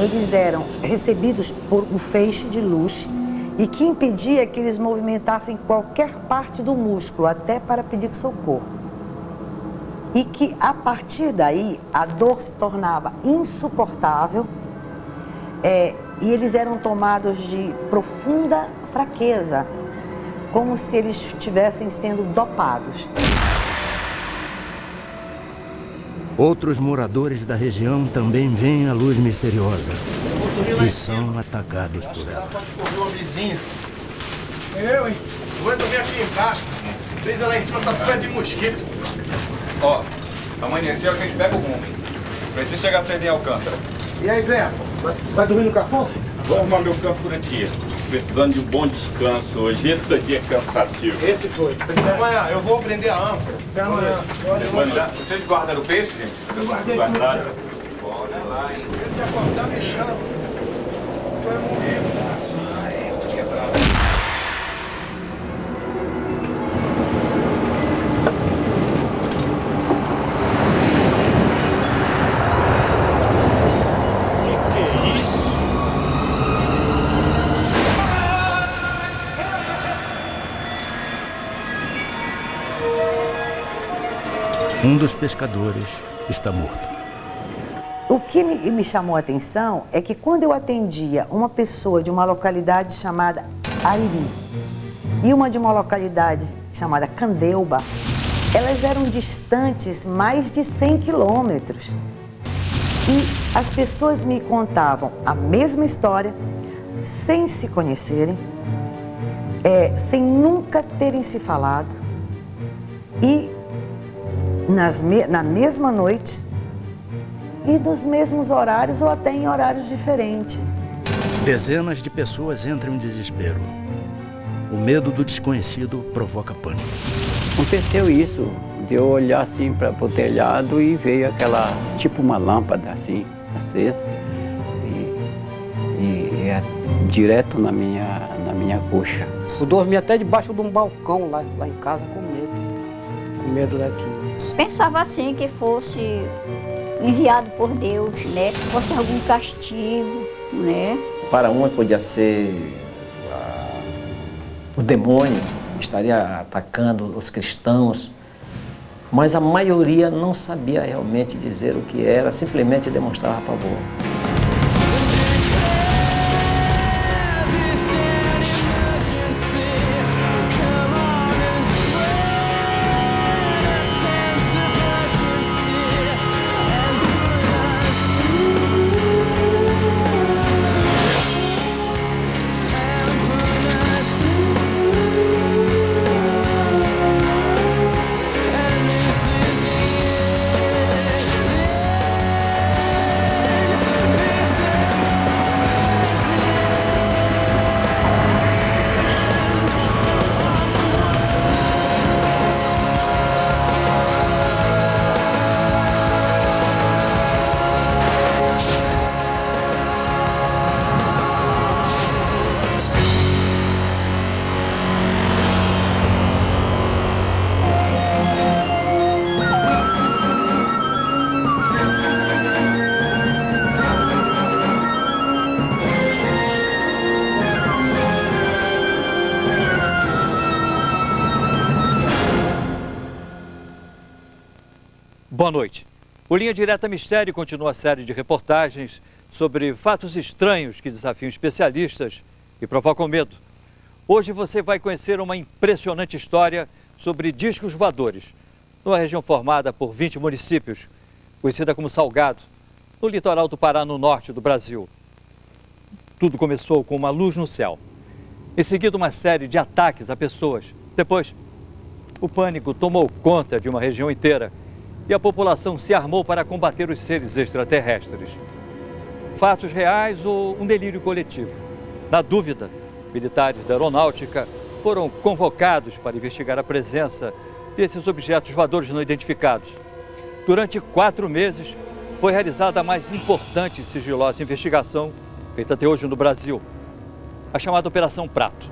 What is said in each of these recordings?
eles eram recebidos por um feixe de luz e que impedia que eles movimentassem qualquer parte do músculo, até para pedir socorro. E que, a partir daí, a dor se tornava insuportável e eles eram tomados de profunda fraqueza, como se eles estivessem sendo dopados. Outros moradores da região também veem a luz misteriosa e são atacados por ela. Pode correr uma vizinha. Eu, hein? Vou dormir aqui embaixo. Brisa lá em cima, essas pedras de mosquito. Ó, amanheceu, a gente pega o rumo. Precisa chegar cedo em Alcântara. E aí, Zé? Vai dormir no Cafofo? Vou arrumar meu campo por aqui. Precisando de um bom descanso hoje. Esse dia é cansativo. Esse foi. Até amanhã, eu vou prender a âncora. Até amanhã. Vocês guardaram o peixe, gente? Eu guardei tudo, Guardaram. chefe. Olha lá, hein? Ele já acordar me chama. Tu é morrer, braço. Ai, tô quebrado. Que é isso? Um dos pescadores está morto. O que me chamou a atenção é que quando eu atendia uma pessoa de uma localidade chamada Ariri e uma de uma localidade chamada Candeuba, elas eram distantes mais de 100 quilômetros. E as pessoas me contavam a mesma história, sem se conhecerem, sem nunca terem se falado e na mesma noite e nos mesmos horários ou até em horários diferentes. Dezenas de pessoas entram em desespero. O medo do desconhecido provoca pânico. Aconteceu isso, de eu olhar assim para o telhado e veio aquela, tipo uma lâmpada assim, acesa, e direto na minha coxa. Eu dormi até debaixo de um balcão lá em casa com medo daquilo. Pensava assim que fosse enviado por Deus, né? Que fosse algum castigo, né? Para uma podia ser o demônio, estaria atacando os cristãos, mas a maioria não sabia realmente dizer o que era, simplesmente demonstrava pavor. Boa noite. O Linha Direta Mistério continua a série de reportagens sobre fatos estranhos que desafiam especialistas e provocam medo. Hoje você vai conhecer uma impressionante história sobre discos voadores, numa região formada por 20 municípios, conhecida como Salgado, no litoral do Pará, no norte do Brasil. Tudo começou com uma luz no céu. Em seguida, uma série de ataques a pessoas. Depois, o pânico tomou conta de uma região inteira e a população se armou para combater os seres extraterrestres. Fatos reais ou um delírio coletivo? Na dúvida, militares da aeronáutica foram convocados para investigar a presença desses objetos voadores não identificados. Durante 4 meses, foi realizada a mais importante e sigilosa investigação feita até hoje no Brasil, a chamada Operação Prato.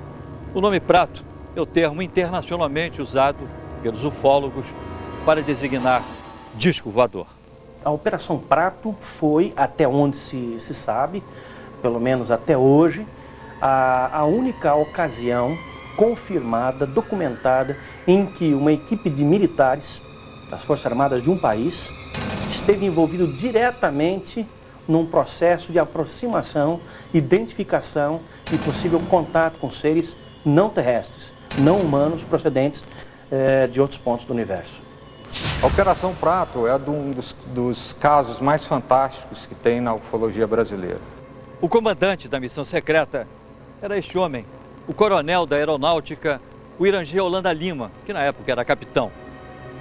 O nome Prato é o termo internacionalmente usado pelos ufólogos para designar disco voador. A Operação Prato foi, até onde se sabe, pelo menos até hoje, a única ocasião confirmada, documentada, em que uma equipe de militares das Forças Armadas de um país esteve envolvido diretamente num processo de aproximação, identificação e possível contato com seres não terrestres, não humanos, procedentes de outros pontos do universo. A Operação Prato é um dos casos mais fantásticos que tem na ufologia brasileira. O comandante da missão secreta era este homem, o coronel da aeronáutica, o Irangê Holanda Lima, que na época era capitão.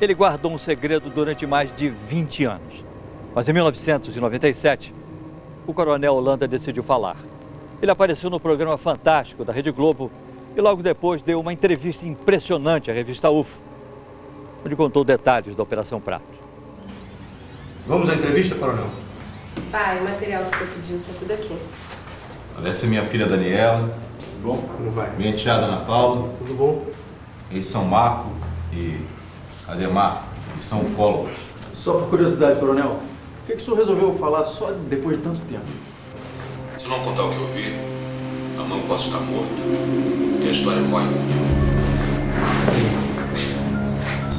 Ele guardou um segredo durante mais de 20 anos. Mas em 1997, o coronel Holanda decidiu falar. Ele apareceu no programa Fantástico da Rede Globo e logo depois deu uma entrevista impressionante à revista UFO, onde contou detalhes da Operação Prato. Vamos à entrevista, coronel? Pai, o material que o senhor pediu está tudo aqui. Essa é minha filha Daniela. Tudo bom? Como vai? Minha enteada Ana Paula. Tudo bom? Eles são Marco e Ademar. Eles são ufólogos. Só por curiosidade, coronel, por que o senhor resolveu falar só depois de tanto tempo? Se não contar o que eu vi, amanhã eu posso estar morto. E a história corre comigo.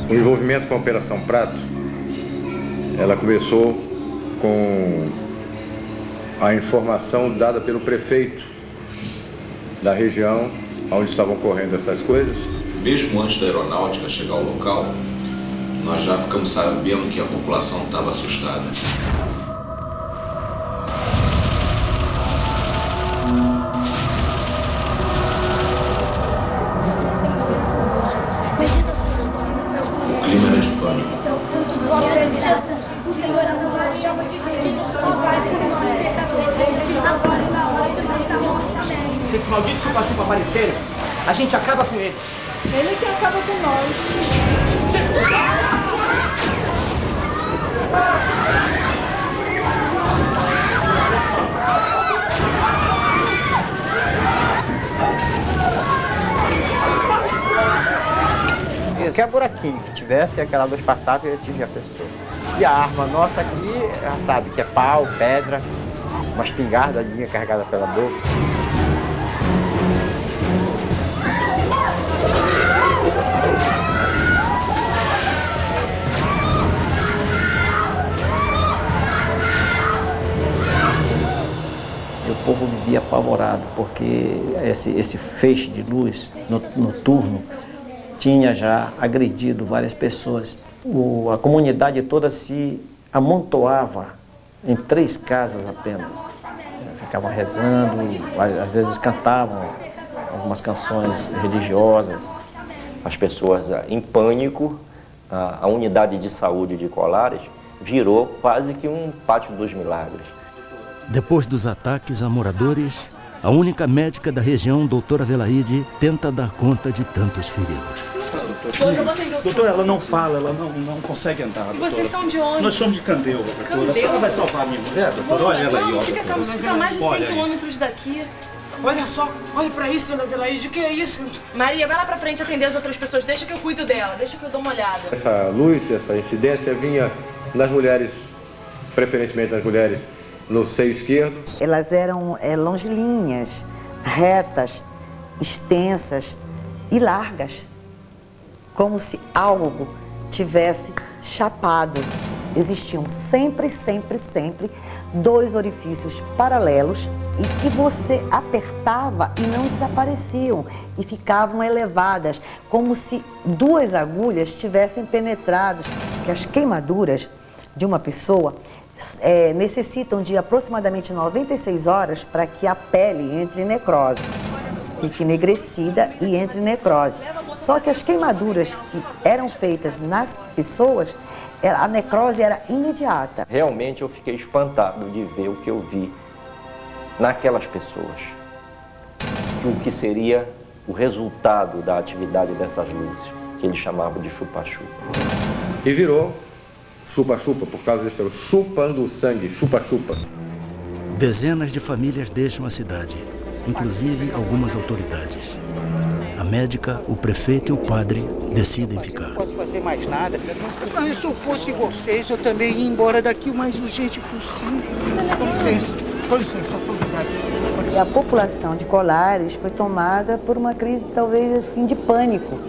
O envolvimento com a Operação Prato, ela começou com a informação dada pelo prefeito da região onde estavam ocorrendo essas coisas. Mesmo antes da aeronáutica chegar ao local, nós já ficamos sabendo que a população estava assustada. O clima era de pânico. Se esses malditos chupa-chupa aparecerem, a gente acaba com eles. Ele que acaba com nós. Qualquer buraquinho que tivesse, aquela luz passava e atingia a pessoa. E a arma nossa aqui, já sabe, que é pau, pedra, uma espingarda carregada pela boca. E o povo vivia apavorado, porque esse feixe de luz noturno tinha já agredido várias pessoas. A comunidade toda se amontoava em 3 casas apenas. Ficavam rezando, às vezes cantavam algumas canções religiosas. As pessoas em pânico, a unidade de saúde de Colares virou quase que um pátio dos milagres. Depois dos ataques a moradores, a única médica da região, doutora Velaide, tenta dar conta de tantos feridos. Doutora, ela não fala, ela não consegue andar. Doutora. Vocês são de onde? Nós somos de Candeúva, doutora. A senhora vai salvar a minha mulher, doutora? Olha ela aí, ó. Fica calma, você fica a mais de 100 quilômetros daqui. Olha só, olha pra isso, dona Velaide, o que é isso? Maria, vai lá pra frente atender as outras pessoas, deixa que eu cuido dela, deixa que eu dou uma olhada. Essa luz, essa incidência vinha nas mulheres, preferentemente nas mulheres no seio esquerdo. Elas eram longilíneas, retas, extensas e largas, como se algo tivesse chapado. Existiam sempre 2 orifícios paralelos e que você apertava e não desapareciam e ficavam elevadas, como se 2 agulhas tivessem penetrado, que as queimaduras de uma pessoa necessitam de aproximadamente 96 horas para que a pele entre em necrose, fique enegrecida e entre em necrose. Só que as queimaduras que eram feitas nas pessoas, a necrose era imediata. Realmente eu fiquei espantado de ver o que eu vi naquelas pessoas. O que seria o resultado da atividade dessas luzes, que eles chamavam de chupa-chupa. E virou chupa-chupa, por causa desse chupando o sangue, chupa-chupa. Dezenas de famílias deixam a cidade, inclusive algumas autoridades. A médica, o prefeito e o padre decidem ficar. Não posso fazer mais nada. Não, se eu fosse vocês, eu também ia embora daqui o mais urgente possível. Com licença, autoridades. E a população de Colares foi tomada por uma crise, talvez assim, de pânico.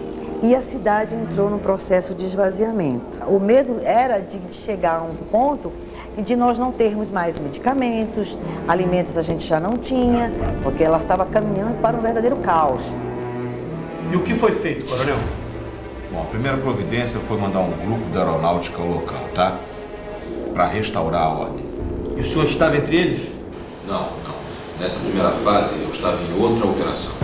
E a cidade entrou num processo de esvaziamento. O medo era de chegar a um ponto de nós não termos mais medicamentos, alimentos a gente já não tinha, porque ela estava caminhando para um verdadeiro caos. E o que foi feito, coronel? Bom, a primeira providência foi mandar um grupo da aeronáutica ao local, tá? Para restaurar a ordem. E o senhor estava entre eles? Não. Nessa primeira fase, eu estava em outra operação.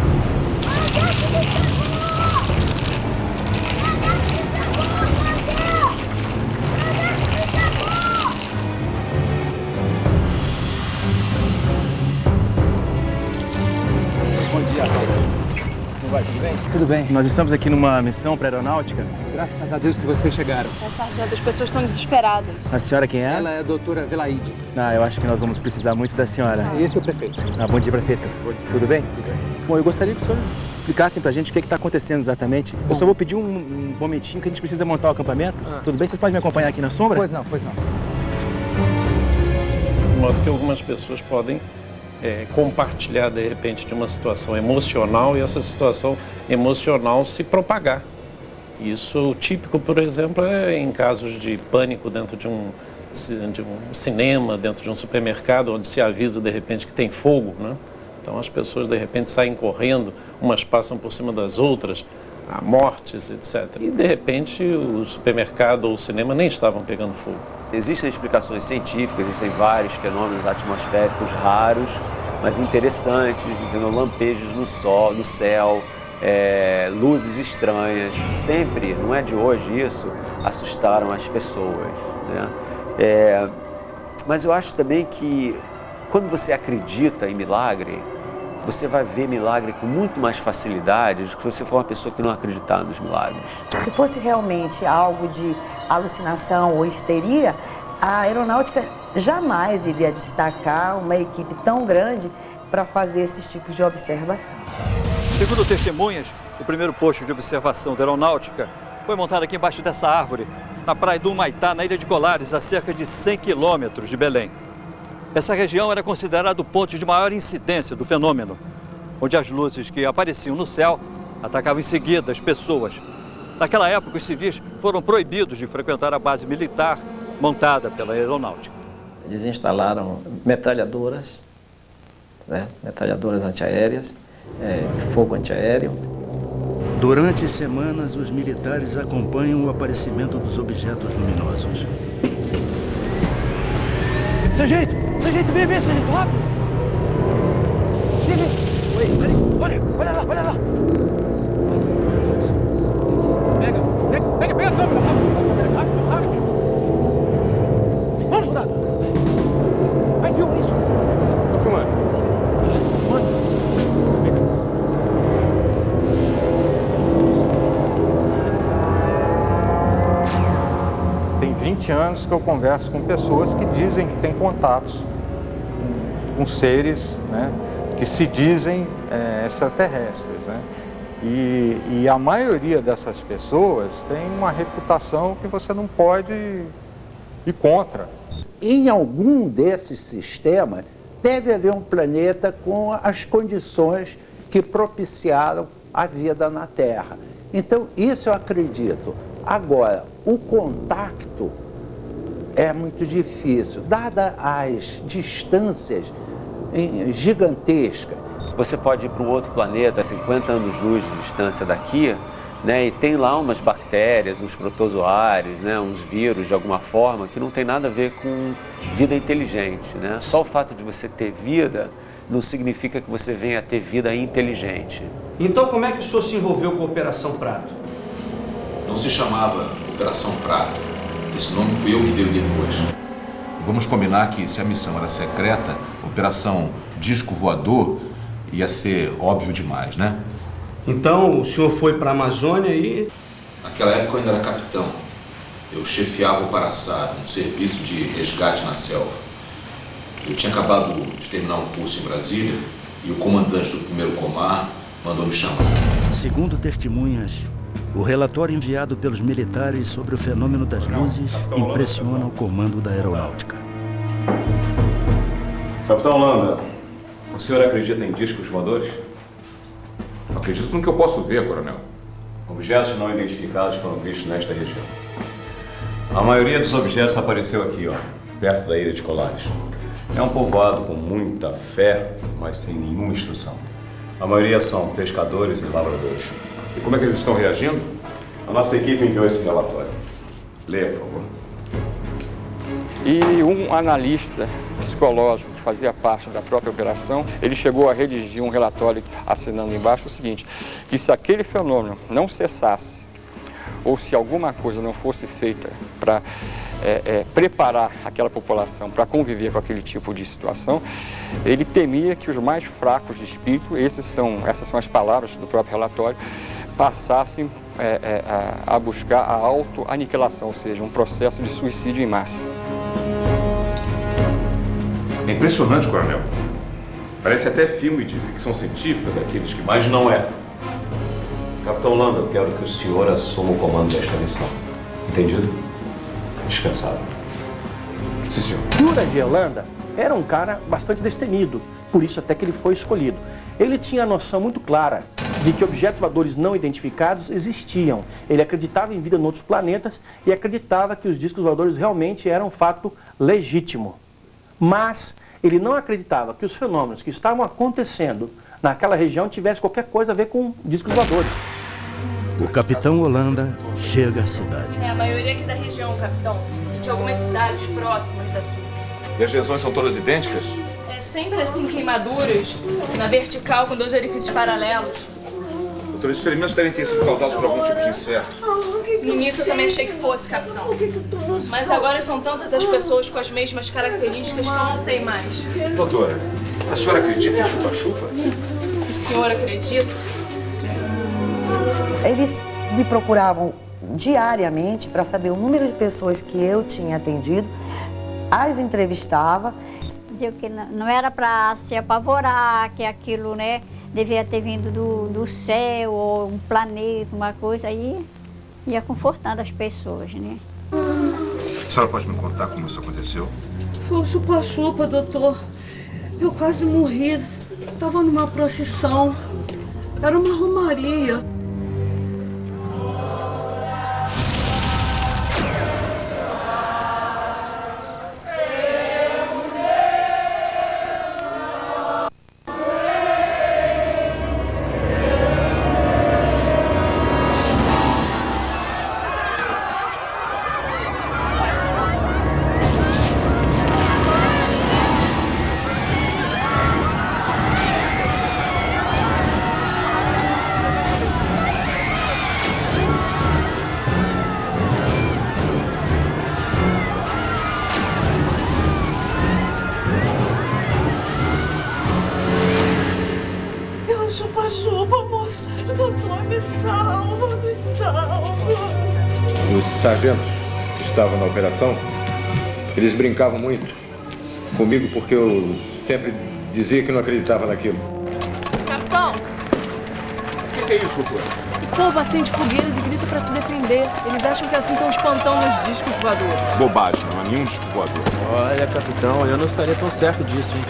Bom dia, como vai? Tudo bem? Tudo bem. Nós estamos aqui numa missão para aeronáutica. Graças a Deus que vocês chegaram. Sargento, as pessoas estão desesperadas. A senhora quem é? Ela é a doutora Velaide. Eu acho que nós vamos precisar muito da senhora. Esse é o prefeito. Bom dia, prefeito. Tudo bem? Tudo bem. Bom, eu gostaria que os senhores explicassem pra gente o que está acontecendo exatamente. Eu só vou pedir um momentinho que a gente precisa montar o acampamento. Tudo bem? Vocês podem me acompanhar aqui na sombra? Pois não. De modo que algumas pessoas podem compartilhar, de repente, de uma situação emocional e essa situação emocional se propagar. Isso típico, por exemplo, é em casos de pânico dentro de um cinema, dentro de um supermercado, onde se avisa, de repente, que tem fogo, né? Então as pessoas, de repente, saem correndo, umas passam por cima das outras, há mortes, etc. E, de repente, o supermercado ou o cinema nem estavam pegando fogo. Existem explicações científicas, existem vários fenômenos atmosféricos raros, mas interessantes, entendeu? Lampejos no céu, luzes estranhas, que sempre, não é de hoje isso, assustaram as pessoas, né? Mas eu acho também que quando você acredita em milagre, você vai ver milagre com muito mais facilidade do que se você for uma pessoa que não acreditar nos milagres. Se fosse realmente algo de alucinação ou histeria, a aeronáutica jamais iria destacar uma equipe tão grande para fazer esses tipos de observação. Segundo testemunhas, o primeiro posto de observação da aeronáutica foi montado aqui embaixo dessa árvore, na praia do Humaitá, na ilha de Colares, a cerca de 100 quilômetros de Belém. Essa região era considerada o ponto de maior incidência do fenômeno, onde as luzes que apareciam no céu atacavam em seguida as pessoas. Naquela época, os civis foram proibidos de frequentar a base militar montada pela aeronáutica. Eles instalaram metralhadoras, metralhadoras antiaéreas, de fogo antiaéreo. Durante semanas, os militares acompanham o aparecimento dos objetos luminosos. Sargento, vem, sargento, rápido! Vem. Olha lá! Pega a câmera, rápido! Vamos, soldado! Vai, viu isso? Tô filmando. Tem 20 anos que eu converso com pessoas que dizem que têm contatos com seres, né, que se dizem extraterrestres, né? E a maioria dessas pessoas tem uma reputação que você não pode ir contra. Em algum desses sistemas, deve haver um planeta com as condições que propiciaram a vida na Terra. Então, isso eu acredito. Agora, o contacto é muito difícil, dadas as distâncias gigantescas. Você pode ir para um outro planeta, 50 anos-luz de distância daqui, né, e tem lá umas bactérias, uns protozoários, né, uns vírus de alguma forma, que não tem nada a ver com vida inteligente, né? Só o fato de você ter vida não significa que você venha a ter vida inteligente. Então, como é que o senhor se envolveu com a Operação Prato? Não se chamava Operação Prato. Esse nome fui eu que dei depois. Vamos combinar que, se a missão era secreta, Operação Disco Voador ia ser óbvio demais, né? Então, o senhor foi para a Amazônia e... Naquela época eu ainda era capitão. Eu chefiava o Paraçá, um serviço de resgate na selva. Eu tinha acabado de terminar um curso em Brasília e o comandante do primeiro Comar mandou me chamar. Segundo testemunhas, o relatório enviado pelos militares sobre o fenômeno das luzes impressiona o comando da aeronáutica. Capitão Holanda, o senhor acredita em discos voadores? Acredito no que eu posso ver, coronel. Objetos não identificados foram vistos nesta região. A maioria dos objetos apareceu aqui, ó, perto da ilha de Colares. É um povoado com muita fé, mas sem nenhuma instrução. A maioria são pescadores e lavradores. E como é que eles estão reagindo? A nossa equipe enviou esse relatório. Leia, por favor. E um analista psicológico que fazia parte da própria operação, ele chegou a redigir um relatório assinando embaixo o seguinte, que se aquele fenômeno não cessasse, ou se alguma coisa não fosse feita para preparar aquela população para conviver com aquele tipo de situação, ele temia que os mais fracos de espírito, essas são as palavras do próprio relatório, passassem a buscar a autoaniquilação, ou seja, um processo de suicídio em massa. É impressionante, coronel. Parece até filme de ficção científica daqueles que... Mas não é. Capitão Holanda, eu quero que o senhor assuma o comando desta missão. Entendido? Dispensável. Sim, senhor. Jura de Holanda era um cara bastante destemido, por isso até que ele foi escolhido. Ele tinha a noção muito clara de que objetos voadores não identificados existiam. Ele acreditava em vida em outros planetas e acreditava que os discos voadores realmente eram um fato legítimo. Mas ele não acreditava que os fenômenos que estavam acontecendo naquela região tivessem qualquer coisa a ver com discos voadores. O capitão Holanda chega à cidade. É a maioria aqui da região, capitão, e de algumas cidades próximas daqui. E as lesões são todas idênticas? É sempre assim, queimaduras, na vertical com 2 orifícios paralelos. Doutor, esses ferimentos devem ter sido causados por algum tipo de inseto. No início eu também achei que fosse, capitão. Mas agora são tantas as pessoas com as mesmas características que eu não sei mais. Doutora, a senhora acredita em chupa-chupa? O senhor acredita? Eles me procuravam diariamente para saber o número de pessoas que eu tinha atendido, as entrevistava. Dizia que não era para se apavorar, que aquilo, né, devia ter vindo do céu, ou um planeta, uma coisa, aí ia confortando as pessoas, né? A senhora pode me contar como isso aconteceu? Foi um chupa-chupa, doutor. Eu quase morri. Estava numa procissão. Era uma romaria. Chupa-chupa, moço. Doutor, me salva, me salva. Os sargentos que estavam na operação, eles brincavam muito comigo porque eu sempre dizia que não acreditava naquilo. Capitão! O que é isso, doutor? O povo acende fogueiras e grita pra se defender. Eles acham que assim estão espantando os discos voadores. Bobagem, não há nenhum disco voador. Olha, capitão, eu não estaria tão certo disso, hein?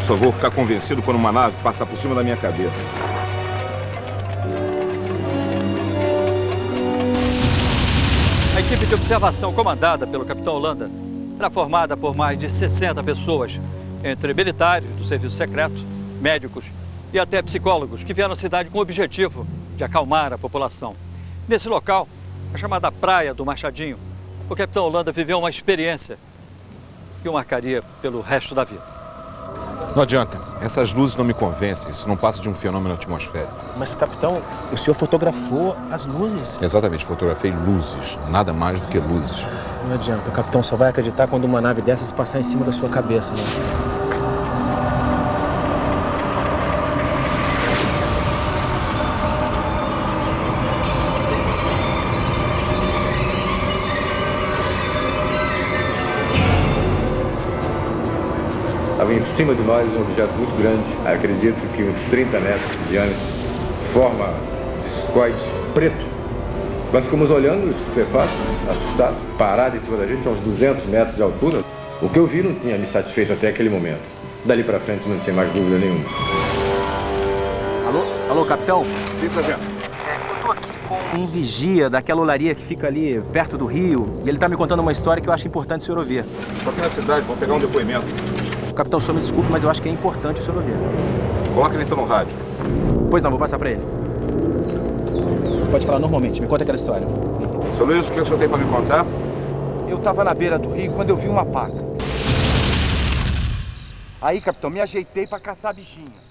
Só vou ficar convencido quando uma nave passar por cima da minha cabeça. A equipe de observação comandada pelo capitão Holanda era formada por mais de 60 pessoas, entre militares do serviço secreto, médicos e até psicólogos, que vieram à cidade com o objetivo de acalmar a população. Nesse local, a chamada Praia do Machadinho, o capitão Holanda viveu uma experiência que o marcaria pelo resto da vida. Não adianta, essas luzes não me convencem, isso não passa de um fenômeno atmosférico. Mas, capitão, o senhor fotografou as luzes? Exatamente, fotografei luzes, nada mais do que luzes. Não adianta, o capitão só vai acreditar quando uma nave dessas passar em cima da sua cabeça, né? Estava em cima de nós um objeto muito grande, acredito que uns 30 metros de diâmetro, forma discoide preto. Nós ficamos olhando, estupefatos, assustados, parado em cima da gente, a uns 200 metros de altura. O que eu vi não tinha me satisfeito até aquele momento. Dali para frente não tinha mais dúvida nenhuma. Alô, capitão? Sim, sargento. Eu tô aqui com um vigia daquela olaria que fica ali perto do rio, e ele tá me contando uma história que eu acho importante o senhor ouvir. Tô aqui na cidade, vou pegar um depoimento. Capitão, o senhor me desculpe, mas eu acho que é importante o senhor ouvir. Coloca ele então no rádio. Pois não, vou passar pra ele. Pode falar normalmente, me conta aquela história. Seu Luiz, o que o senhor tem para me contar? Eu tava na beira do rio quando eu vi uma paca. Aí, capitão, me ajeitei pra caçar a bichinha.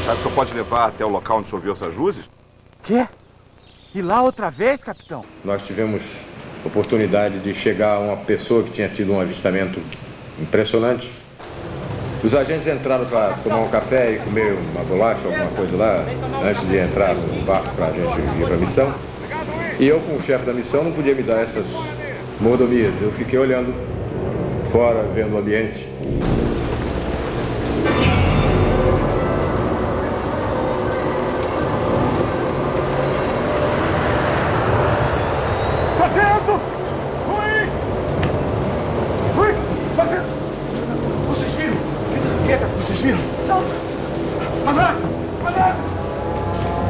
Será que o senhor pode levar até o local onde o senhor viu essas luzes? Quê? E lá outra vez, capitão? Nós tivemos oportunidade de chegar a uma pessoa que tinha tido um avistamento impressionante. Os agentes entraram para tomar um café e comer uma bolacha, alguma coisa lá, antes de entrar no barco para a gente ir para a missão. E eu, como chefe da missão, não podia me dar essas mordomias. Eu fiquei olhando fora, vendo o ambiente.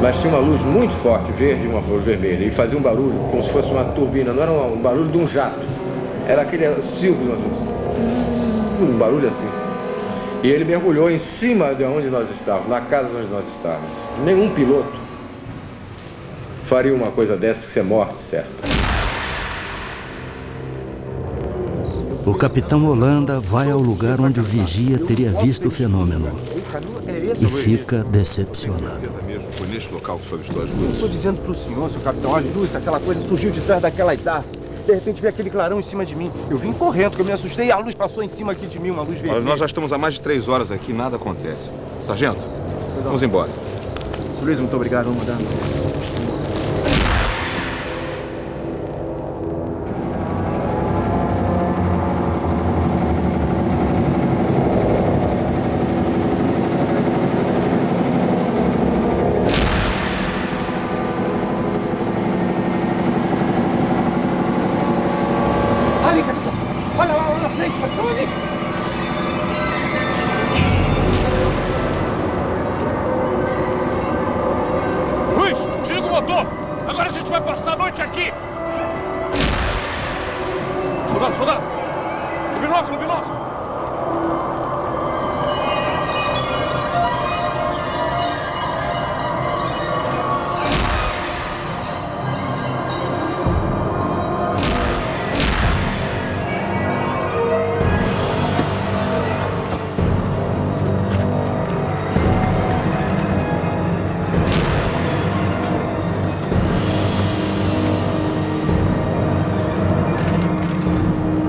Mas tinha uma luz muito forte, verde e uma luz vermelha, e fazia um barulho como se fosse uma turbina, não era um barulho de um jato, era aquele silvio, um barulho assim. E ele mergulhou em cima de onde nós estávamos, na casa onde nós estávamos. Nenhum piloto faria uma coisa dessa, porque isso é morte certa. O capitão Holanda vai ao lugar onde o vigia teria visto o fenômeno e fica decepcionado. Foi neste local que o senhor avistou as Eu luzes? estou dizendo pro senhor, seu capitão, as luzes, aquela coisa surgiu de trás daquelas árvores. De repente veio aquele clarão em cima de mim. Eu vim correndo, porque eu me assustei e a luz passou em cima aqui de mim, uma luz vermelha. Olha, nós já estamos há mais de 3 horas aqui e nada acontece. Sargento, vamos embora. Seu Luiz, muito obrigado, vamos mudar. Luiz, desliga o motor! Agora a gente vai passar a noite aqui! Soldado, soldado! O binóculo, o binóculo!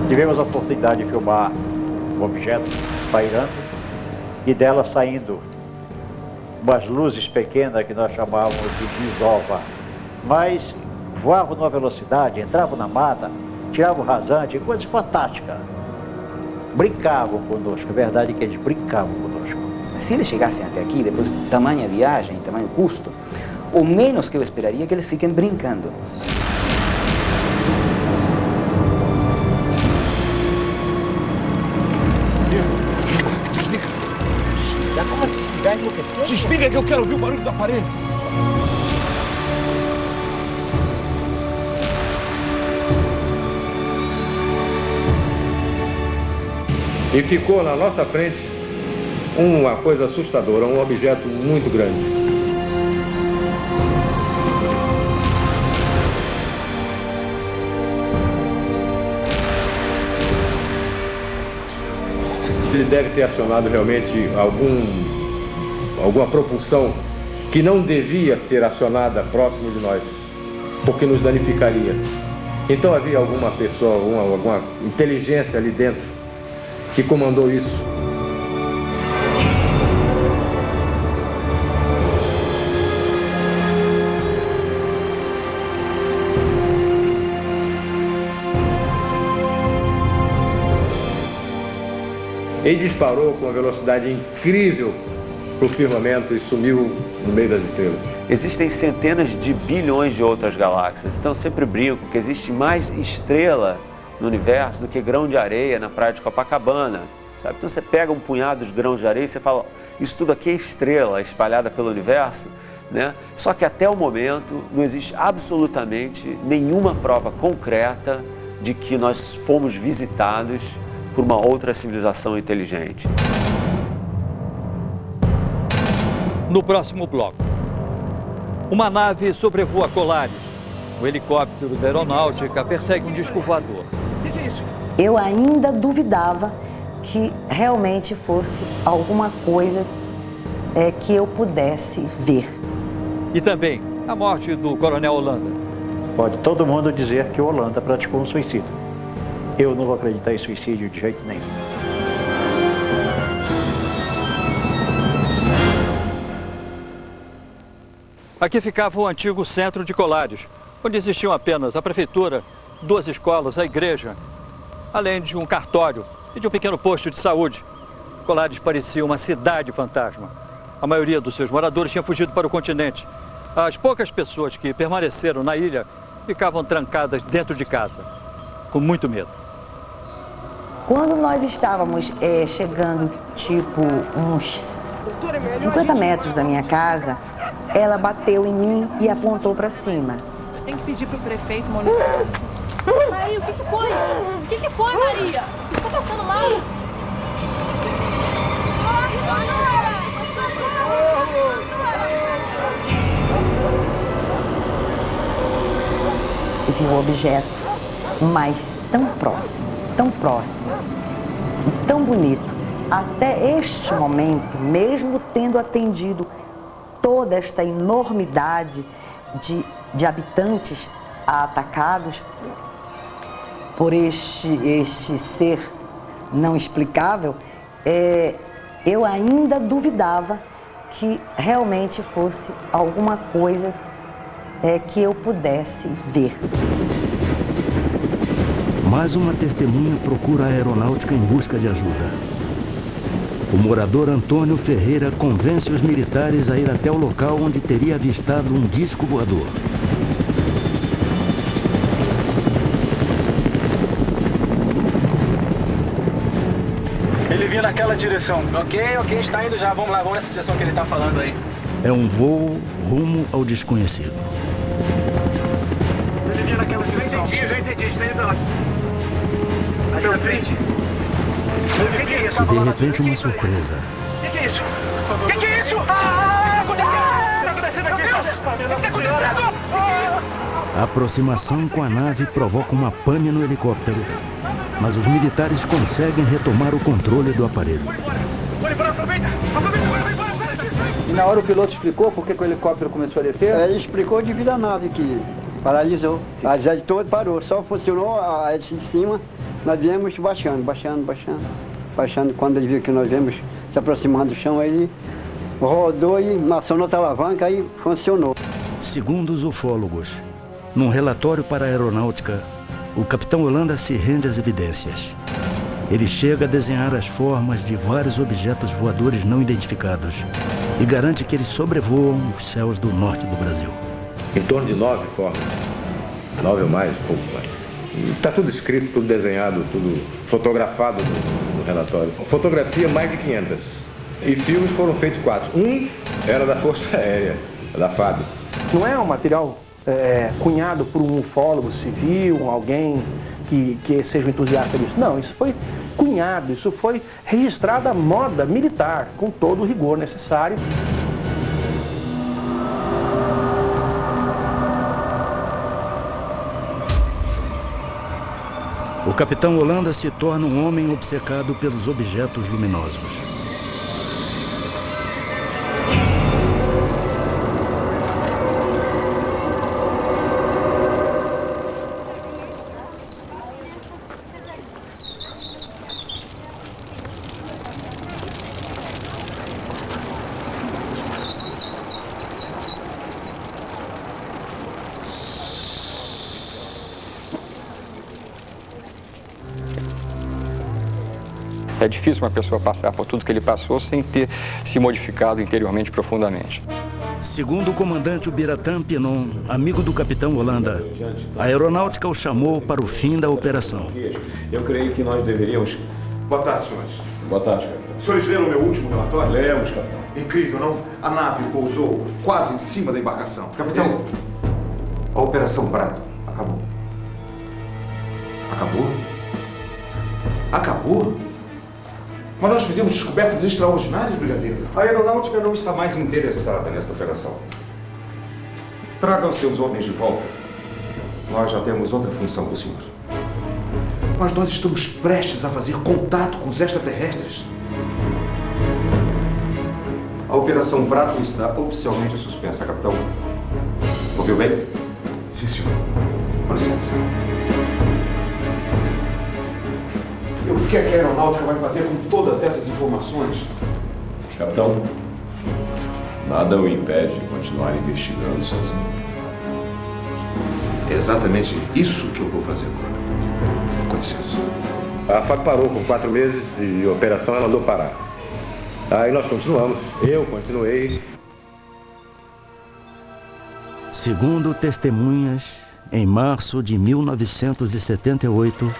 Tivemos a oportunidade de filmar o objeto pairando e dela saindo umas luzes pequenas que nós chamávamos de desova. Mas voavam numa velocidade, entravam na mata, tiravam rasante, coisas fantásticas. Brincavam conosco, a verdade é que eles brincavam conosco. Se eles chegassem até aqui, depois de tamanha viagem, tamanho custo, o menos que eu esperaria é que eles fiquem brincando. Desliga que eu quero ouvir o barulho do aparelho. E ficou na nossa frente uma coisa assustadora, um objeto muito grande. Ele deve ter acionado realmente alguma propulsão que não devia ser acionada próximo de nós, porque nos danificaria. Então havia alguma pessoa, alguma inteligência ali dentro que comandou isso. Ele disparou com uma velocidade incrível para o firmamento e sumiu no meio das estrelas. Existem centenas de bilhões de outras galáxias, então eu sempre brinco que existe mais estrela no universo do que grão de areia na praia de Copacabana, sabe? Então você pega um punhado de grãos de areia e você fala, isso tudo aqui é estrela espalhada pelo universo, né? Só que até o momento não existe absolutamente nenhuma prova concreta de que nós fomos visitados por uma outra civilização inteligente. No próximo bloco, uma nave sobrevoa Colares. O helicóptero da aeronáutica persegue um disco voador. O que é isso? Eu ainda duvidava que realmente fosse alguma coisa que eu pudesse ver. E também a morte do coronel Holanda. Pode todo mundo dizer que o Holanda praticou um suicídio. Eu não vou acreditar em suicídio de jeito nenhum. Aqui ficava o antigo centro de Colares, onde existiam apenas a prefeitura, 2 escolas, a igreja, além de um cartório e de um pequeno posto de saúde. Colares parecia uma cidade fantasma. A maioria dos seus moradores tinha fugido para o continente. As poucas pessoas que permaneceram na ilha ficavam trancadas dentro de casa, com muito medo. Quando nós estávamos chegando, tipo, uns 50 metros da minha casa, ela bateu em mim e apontou para cima. Eu tenho que pedir pro prefeito monitorar. Maria, o que foi? O que foi, Maria? O que está passando mal? E vi um objeto, mas tão próximo, e tão bonito. Até este momento, mesmo tendo atendido toda esta enormidade de habitantes atacados por este ser não explicável, eu ainda duvidava que realmente fosse alguma coisa que eu pudesse ver. Mais uma testemunha procura a aeronáutica em busca de ajuda. O morador Antônio Ferreira convence os militares a ir até o local onde teria avistado um disco voador. Ele vinha naquela direção. Ok, está indo já. Vamos lá, vamos nessa direção que ele está falando aí. É um voo rumo ao desconhecido. Ele vinha naquela direção. Já entendi, está indo pra lá. Ali na frente. O que é isso? De repente, uma surpresa. O que é isso? O que é isso? Está acontecendo aqui? O que está acontecendo? A aproximação com a nave provoca uma pane no helicóptero, mas os militares conseguem retomar o controle do aparelho. E na hora o piloto explicou por que o helicóptero começou a descer? Ele explicou devido à nave que paralisou. Sim. A jet toda parou, só funcionou a hélice de cima. Nós viemos baixando. Quando ele viu que nós viemos se aproximando do chão, ele rodou e acionou essa alavanca e funcionou. Segundo os ufólogos, num relatório para a aeronáutica, o capitão Holanda se rende às evidências. Ele chega a desenhar as formas de vários objetos voadores não identificados e garante que eles sobrevoam os céus do norte do Brasil. Em torno de 9 formas. 9 ou mais, pouco mais. Está tudo escrito, tudo desenhado, tudo fotografado no relatório. Fotografia, mais de 500. E filmes foram feitos 4. Um era da Força Aérea, da FAB. Não é um material cunhado por um ufólogo civil, alguém que seja um entusiasta disso. Não, isso foi cunhado, isso foi registrado à moda militar, com todo o rigor necessário. O capitão Holanda se torna um homem obcecado pelos objetos luminosos. É difícil uma pessoa passar por tudo que ele passou sem ter se modificado interiormente profundamente. Segundo o comandante Ubiratã Pinon, amigo do capitão Holanda, a aeronáutica o chamou para o fim da operação. Eu creio que nós deveríamos... Boa tarde, senhores. Boa tarde, capitão. Os senhores leram o meu último relatório? Lemos, capitão. Incrível, não? A nave pousou quase em cima da embarcação. Capitão, a Operação Prato acabou. Acabou? Acabou? Mas nós fizemos descobertas extraordinárias, brigadeiro. A aeronáutica não está mais interessada nesta operação. Tragam seus homens de volta. Nós já temos outra função para o senhor. Mas nós estamos prestes a fazer contato com os extraterrestres. A Operação Prato está oficialmente suspensa, capitão. Ouviu bem? Sim, senhor. Com licença. E o que é que a aeronáutica vai fazer com todas essas informações? Capitão, nada o impede de continuar investigando sozinho. É exatamente isso que eu vou fazer agora. Com licença. A FAC parou por 4 meses e a operação ela mandou parar. Aí nós continuamos. Eu continuei. Segundo testemunhas, em março de 1978,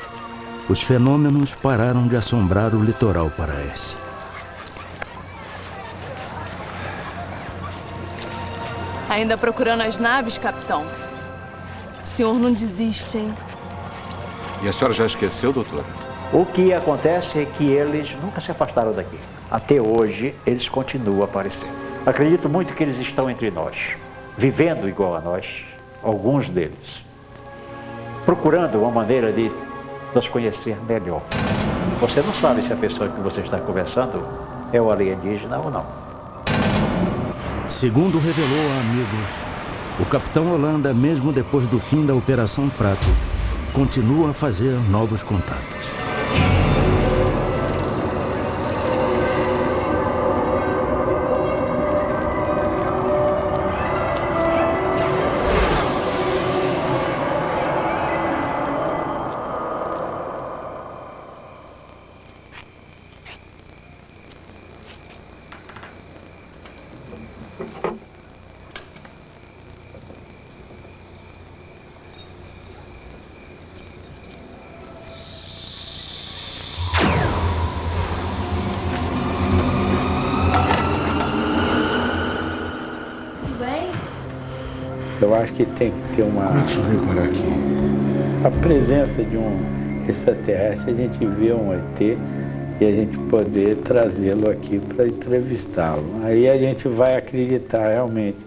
os fenômenos pararam de assombrar o litoral paraense. Ainda procurando as naves, capitão? O senhor não desiste, hein? E a senhora já esqueceu, doutora? O que acontece é que eles nunca se afastaram daqui. Até hoje, eles continuam a aparecer. Acredito muito que eles estão entre nós, vivendo igual a nós, alguns deles, procurando uma maneira de nos conhecer melhor. Você não sabe se a pessoa que você está conversando é o alienígena ou não. Segundo revelou a amigos, o capitão Holanda, mesmo depois do fim da Operação Prato, continua a fazer novos contatos. Eu acho que tem que ter uma... Como é que o senhor veio parar aqui? A presença de um extraterrestre, a gente vê um ET e a gente poder trazê-lo aqui para entrevistá-lo. Aí a gente vai acreditar realmente.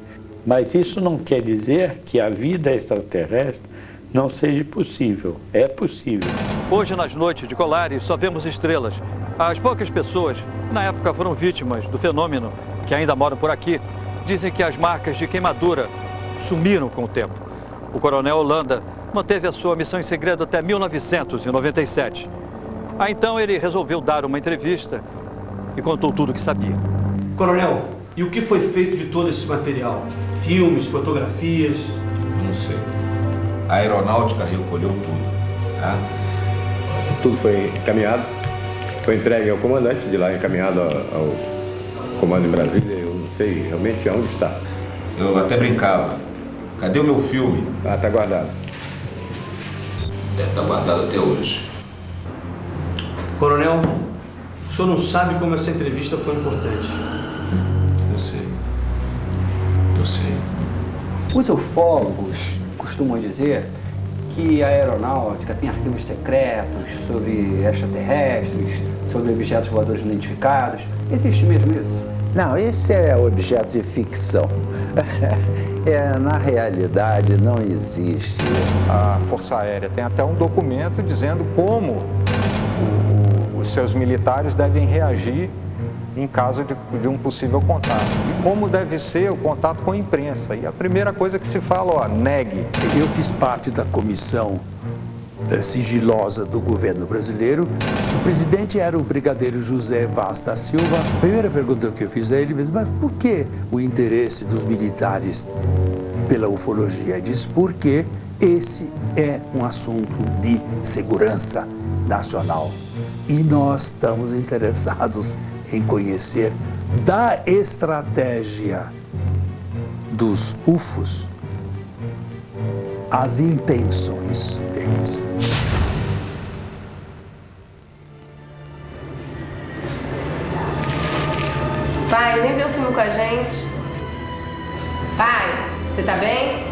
Mas isso não quer dizer que a vida extraterrestre não seja possível. É possível. Hoje, nas noites de Colares, só vemos estrelas. As poucas pessoas que na época foram vítimas do fenômeno, que ainda moram por aqui, dizem que as marcas de queimadura sumiram com o tempo. O coronel Holanda manteve a sua missão em segredo até 1997. Aí então ele resolveu dar uma entrevista e contou tudo o que sabia. Coronel, e o que foi feito de todo esse material? Filmes, fotografias? Não sei. A aeronáutica recolheu tudo, tá? Tudo foi encaminhado, foi entregue ao comandante, de lá encaminhado ao comando em Brasília. Eu não sei realmente aonde está. Eu até brincava. Cadê o meu filme? Ah, tá guardado. Deve estar guardado até hoje. Coronel, o senhor não sabe como essa entrevista foi importante. Eu sei. Eu sei. Os ufólogos costumam dizer que a aeronáutica tem arquivos secretos sobre extraterrestres, sobre objetos voadores não identificados. Existe mesmo isso? Não, esse é objeto de ficção. Na realidade, não existe isso. A Força Aérea tem até um documento dizendo como os seus militares devem reagir em caso de um possível contato. E como deve ser o contato com a imprensa. E a primeira coisa que se fala, ó, negue. Eu fiz parte da comissão sigilosa do governo brasileiro. O presidente era o brigadeiro José Vaz da Silva. A primeira pergunta que eu fiz a ele, mas por que o interesse dos militares pela ufologia? Ele disse, porque esse é um assunto de segurança nacional. E nós estamos interessados em conhecer da estratégia dos UFOs as intenções deles. Pai, vem ver o filme com a gente. Pai, você tá bem?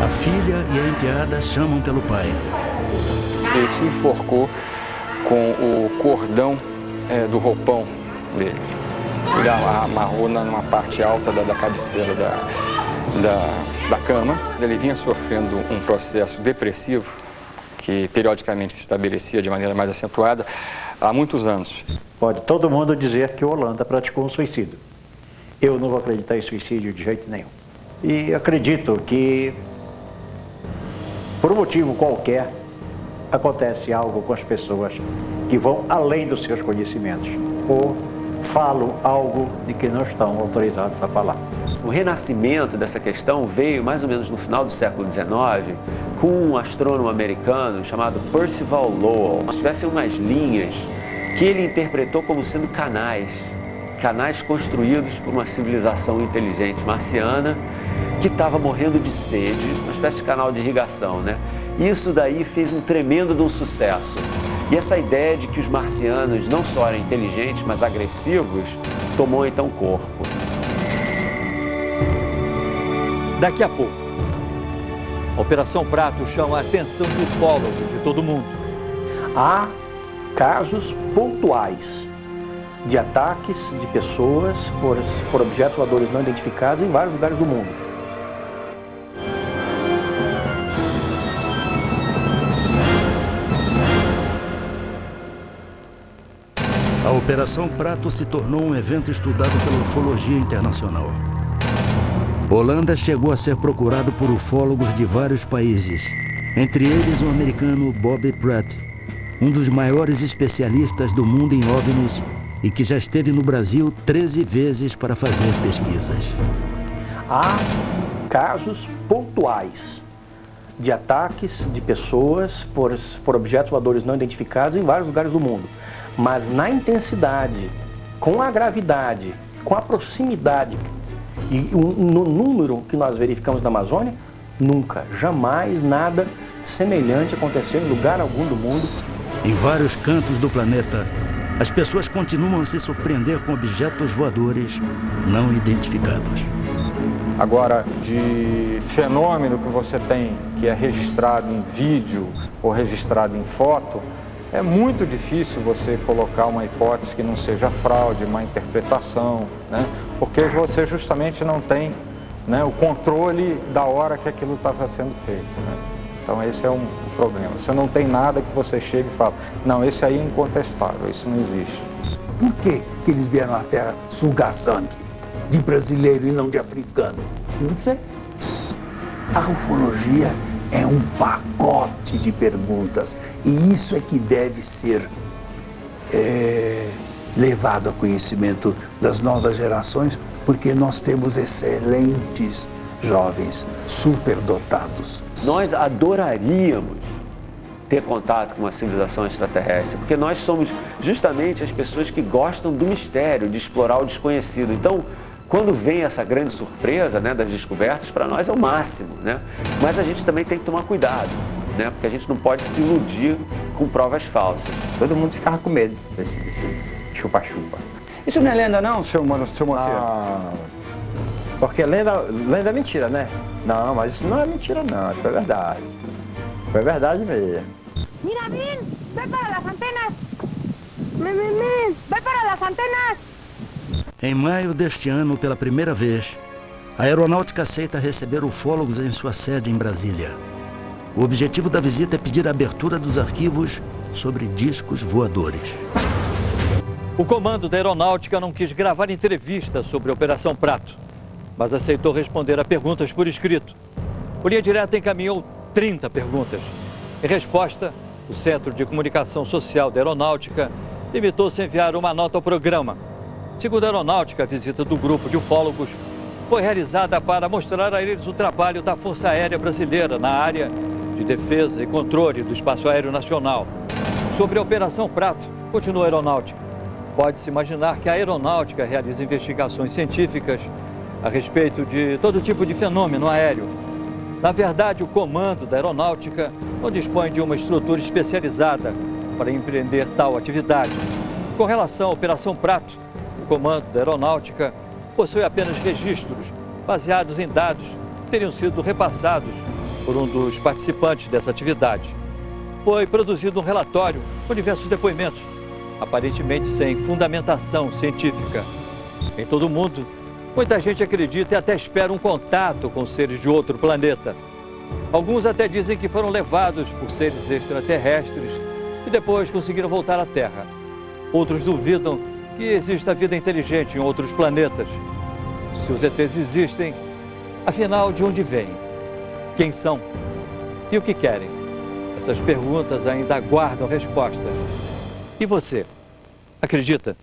A filha e a enteada chamam pelo pai. Ele se enforcou com o cordão do roupão dele. Ele amarrou numa parte alta da cabeceira da cama. Ele vinha sofrendo um processo depressivo que periodicamente se estabelecia de maneira mais acentuada há muitos anos. Pode todo mundo dizer que o Holanda praticou um suicídio. Eu não vou acreditar em suicídio de jeito nenhum. E acredito que, por um motivo qualquer, acontece algo com as pessoas que vão além dos seus conhecimentos ou falam algo de que não estão autorizados a falar. O renascimento dessa questão veio mais ou menos no final do século XIX com um astrônomo americano chamado Percival Lowell. Tivessem umas linhas que ele interpretou como sendo canais construídos por uma civilização inteligente marciana que estava morrendo de sede, uma espécie de canal de irrigação, né? Isso daí fez um tremendo de um sucesso. E essa ideia de que os marcianos não só eram inteligentes, mas agressivos, tomou então corpo. Daqui a pouco, a Operação Prato chama a atenção de ufólogos de todo mundo. Há casos pontuais de ataques de pessoas por objetos voadores não identificados em vários lugares do mundo. A Operação Prato se tornou um evento estudado pela ufologia internacional. Holanda chegou a ser procurado por ufólogos de vários países, entre eles o americano Bob Pratt, um dos maiores especialistas do mundo em OVNIs e que já esteve no Brasil 13 vezes para fazer pesquisas. Há casos pontuais de ataques de pessoas por objetos voadores não identificados em vários lugares do mundo. Mas na intensidade, com a gravidade, com a proximidade e no número que nós verificamos na Amazônia, nunca, jamais nada semelhante aconteceu em lugar algum do mundo. Em vários cantos do planeta, as pessoas continuam a se surpreender com objetos voadores não identificados. Agora, de fenômeno que você tem, que é registrado em vídeo ou registrado em foto, é muito difícil você colocar uma hipótese que não seja fraude, uma interpretação, né? Porque você justamente não tem, né, o controle da hora que aquilo estava sendo feito, né? Então esse é um problema. Você não tem nada que você chegue e fale, não, esse aí é incontestável, isso não existe. Por que eles vieram à Terra sugar sangue de brasileiro e não de africano? Não sei. A ufologia é um pacote de perguntas e isso é que deve ser levado a conhecimento das novas gerações, porque nós temos excelentes jovens superdotados. Nós adoraríamos ter contato com uma civilização extraterrestre, porque nós somos justamente as pessoas que gostam do mistério, de explorar o desconhecido. Então, quando vem essa grande surpresa, né, das descobertas, para nós é o máximo, né? Mas a gente também tem que tomar cuidado, né? Porque a gente não pode se iludir com provas falsas. Todo mundo ficava com medo desse chupa-chupa. Isso não é lenda não, seu Moacir? Ah, porque lenda é mentira, né? Não, mas isso não é mentira não, isso é verdade. Foi verdade mesmo. Mira, Vin, vai para as antenas. Vai para as antenas. Em maio deste ano, pela primeira vez, A aeronáutica aceita receber ufólogos em sua sede em Brasília. O objetivo da visita é pedir a abertura dos arquivos sobre discos voadores. O comando da aeronáutica não quis gravar entrevista sobre a Operação Prato, mas aceitou responder a perguntas por escrito. O Linha Direta encaminhou 30 perguntas. Em resposta, o Centro de Comunicação Social da Aeronáutica limitou-se a enviar uma nota ao programa. Segundo a Aeronáutica, a visita do grupo de ufólogos foi realizada para mostrar a eles o trabalho da Força Aérea Brasileira na área de defesa e controle do espaço aéreo nacional. Sobre a Operação Prato, continua a Aeronáutica. Pode-se imaginar que a Aeronáutica realiza investigações científicas a respeito de todo tipo de fenômeno aéreo. Na verdade, o comando da Aeronáutica não dispõe de uma estrutura especializada para empreender tal atividade. Com relação à Operação Prato, o comando da Aeronáutica possui apenas registros baseados em dados que teriam sido repassados por um dos participantes dessa atividade. Foi produzido um relatório com diversos depoimentos, aparentemente sem fundamentação científica. Em todo o mundo, muita gente acredita e até espera um contato com seres de outro planeta. Alguns até dizem que foram levados por seres extraterrestres e depois conseguiram voltar à Terra. Outros duvidam que exista vida inteligente em outros planetas. Se os ETs existem, afinal, de onde vêm? Quem são? E o que querem? Essas perguntas ainda aguardam respostas. E você? Acredita?